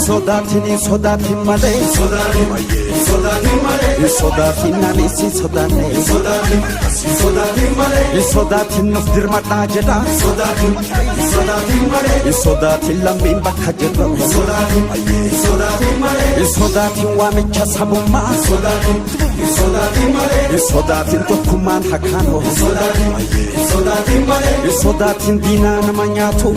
sodatin male sodatin nalisi sodatin of dirmata jeda sodatin lamin bakka jeda sodatin wamicha sabuma sodatin tokkuman hakano sodatin dina namanyatu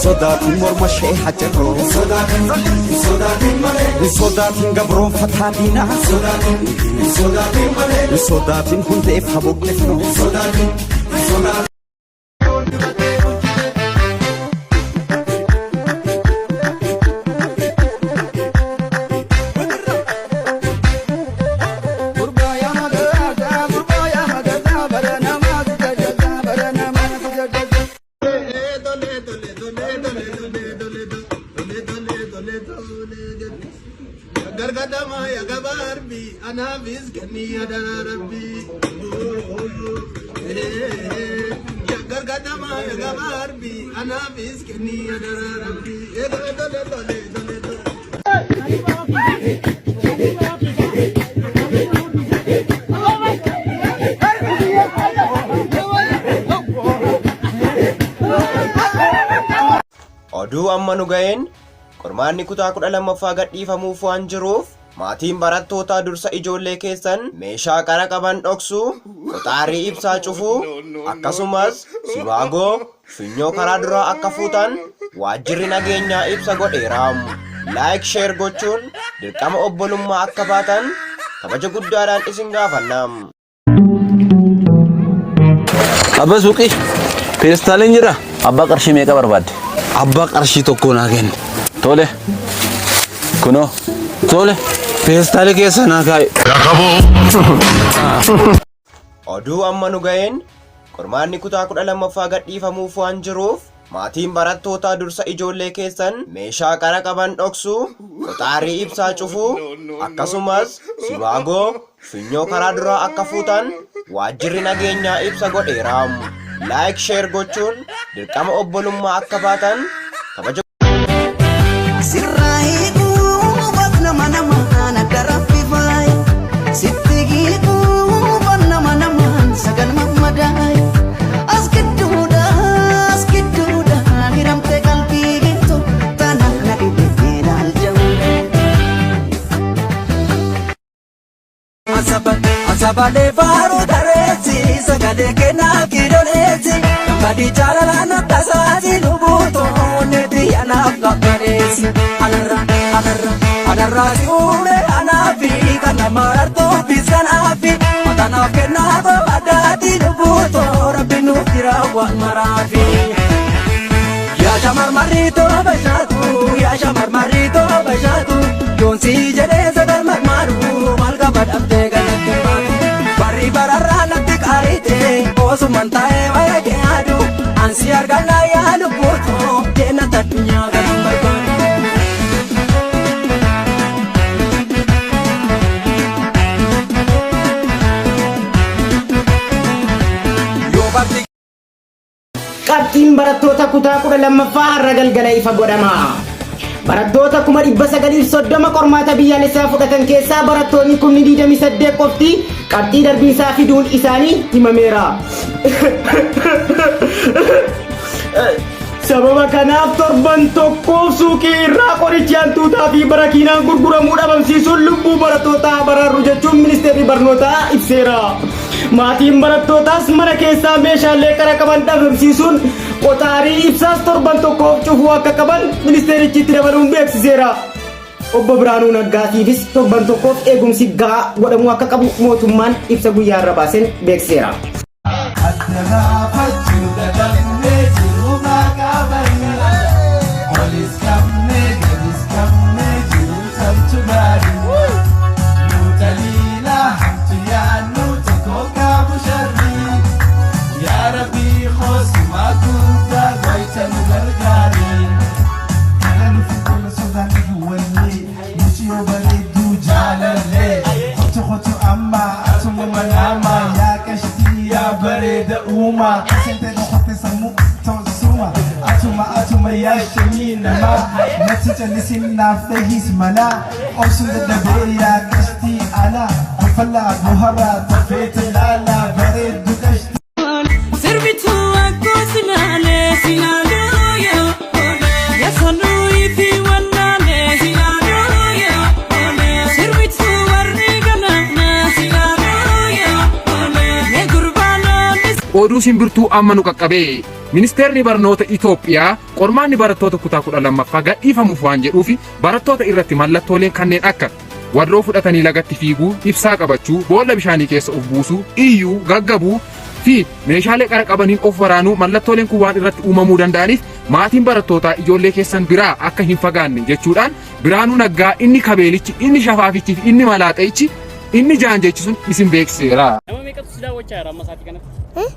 sodatin morma sheha jero sodatin gabron fatadina sodatin hunde faboklefno gargadama ya gabarbi ana bizgani ya darabbi ya gargadama ya gabarbi ana bizgani ya darabbi Oduu amma nu ga'een qormaanni kutaa 12ffaa gadhiifamuuf waan jiruuf maatiin barattootaa dursa ijoollee keessan meeshaa qara qaban dhoksuu, qoxaarii ibsaa cufuu, akkasumas sibaagoo finyoo karaa duraa akka fuutan waajjirri nageenyaa ibsa godheeraam. Laayik sheer gochuun dirqama obbolummaa akka baatan kabaja guddaadhaan isin gaafannaam. Abba suuqii peestaaleen jira. Abbaa qarshii meeqa barbaadde? Abbaa qarshii tokko naa kenni. Tole. Kuno. Tole. Peestaalee keessa naa kaa'i. Oduu amma nu ga'een qormaanni kutaa 12ffaa gadhiifamuuf waan jiruuf maatiin barattootaa dursa ijoollee keessan meeshaa qara qaban dhoksuu, qoxaarii ibsaa cufuu, akkasumas sibaagoo finyoo karaa duraa akka fuutan waajjirri nageenyaa ibsa godheeraam. Laayik sheer gochuun dirqama obbolummaa akka baatan kabaja Asabale faru daresi sagale kena kidolesi kadi jalala tasati lubuto neti anaka paresi anarra siume anafi kana marto bisanafi matana kena adati lubuto rabbinu tirawa marafi ya shamar marito bashatu yonsi jede sadal maru malga badabte Bari bararana tikarite osu mantae waya ke adu ansi argala ya luputo dena tatunya gambar yo barti Qabxiin barattoota kutaa 12ffaa har'a galgala ifa godhama. Barattoota 930 qormaata biyyaalessaa fudhatan keessaa barattoonni 28 qofti qabxii darbiinsaa fiduun isaanii himameera. Sababa kanaaf torban tokkoof suuqii irraa qorichi hantuutaa fi barakiinaan gurguramuu dhabamsiisuun lubbuu barattootaa baraaru jechuun ministeerri barnootaa ibseera. Maatiin barattootaas mana keessaa meeshaalee qara qaban dhabamsiisuun qoxaarii ibsaas torban tokkoof cufuu akka qaban ministeerichi itti dabaluun beeksiseera. Obbo Biraanuu Naggaatiifis torban tokkoof eegumsi gahaa godhamuu akka qabu mootummaan ibsa guyyaa irra baaseen beeksiseera. Sente no kote sa mu to suma atuma ياشمين ما نتيجة لسنا فهيس ملا أرسل الدبيا كشتي على فلا مهرة تفيت لالا بريد كشتي سربتو أكوس لالي سنالويا يا صنوي في ولالي سنالويا سربتو ورقنا سنالويا لقربانا oduu simbirtuu amma nu qaqqabee ministeerri barnoota Itoophiyaa qormaanni barattoota kutaa 12ffaa gadhiifamuuf waan jedhuufi barattoota irratti mallattooleen kanneen akka warroo fudhatanii lagatti fiiguu, ibsaa qabachuu, boolla bishaanii keessa of buusuu, iyyuu, gaggabuu fi meeshaalee qara qabaniin of waraanuu mallattooleen kun waan irratti uumamuu danda'aniif maatiin barattootaa ijoollee keessan biraa akka hin fagaanne jechuudhaan Biraanuu Naggaa inni kabeelichi, inni shafaafichi fi inni malaaxayichi inni jaanjechi sun isin beeksiseera. Nama meeqatu si daawwachaa jira amma sa'aatii kanatti?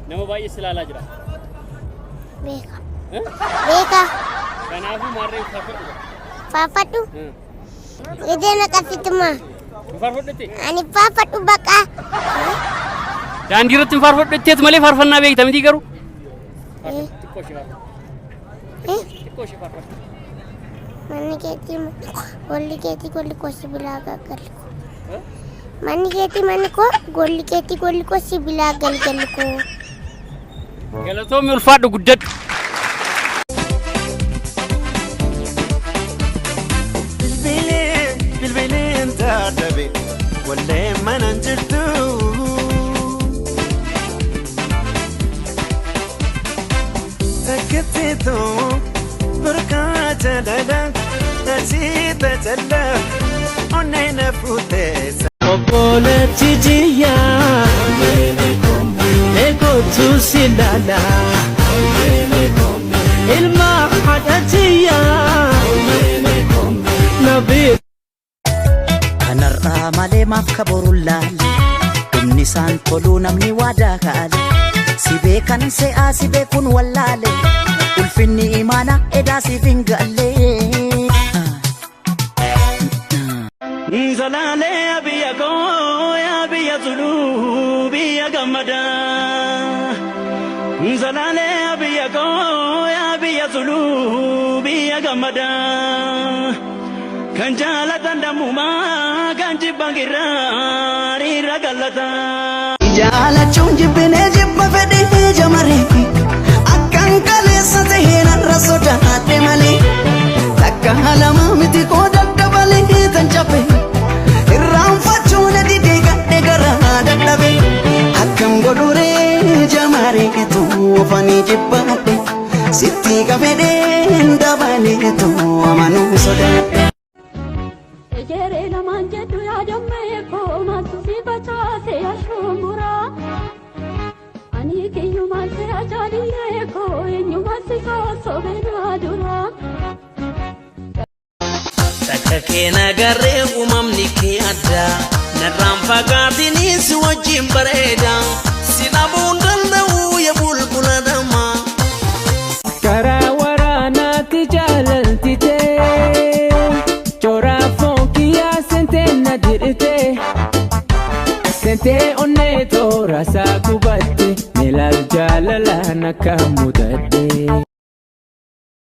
Nama baay'ee si ilaalaa jira. Beeka. Beeka. Kanaafuu maarree faarfadhu. Faarfadhu. Iddoo naqasituma. Faarfadhutti. Ani faarfadhu baqa. Daandii irratti hin faarfadhutti malee faarfannaa beekta miti garuu. Xiqqoo ishee faarfadhu. Xiqqoo ishee faarfadhu. Manni keetii golli koo sibiilaa gaggalli koo. Manni keetii manni koo golli koo sibiilaa galgalli koo. Galatoomii ulfaadhu guddadhu. Bilbileen taatabe wallee manan jirtu. Takkeettoo burqaa jaalala taasiita jala onnee na fuuteessa. Obboleetti jiyyaa eegotu si laala ilma haadhatiyyaa nabii. Kanarraa malee maaf kaboruun laale dhumni isaan toluu namni waadaa kaale si beekan se'aa si beekun wallaale ulfinni imaana edaa siif hin galle. Zalale abiya go abiya zulu biya gamada. Zalale abiya go abiya zulu biya gamada. Kanjala tandamuma kanji bangira rira galata. Jala chunji bine jibba fede jamare akkan kale sate hena rasota hate male takka halama miti ko daddabale kan chape. Tu fani jibbate sitti kafede ndabale tu amanu sodate. Ejere na manje tu ya jamme ko matu si bacha se ashumura. Ani ke yuma se achali ne ko enyuma se so bena dura. Takake nagare umamni ke adda narram fagatini si wajim bareda sinabundan ya bulbula dama. Kara warana tijalaltite chora fonkiya sente nadirite sente onne tora sa kubatte melal jalala nakamudade.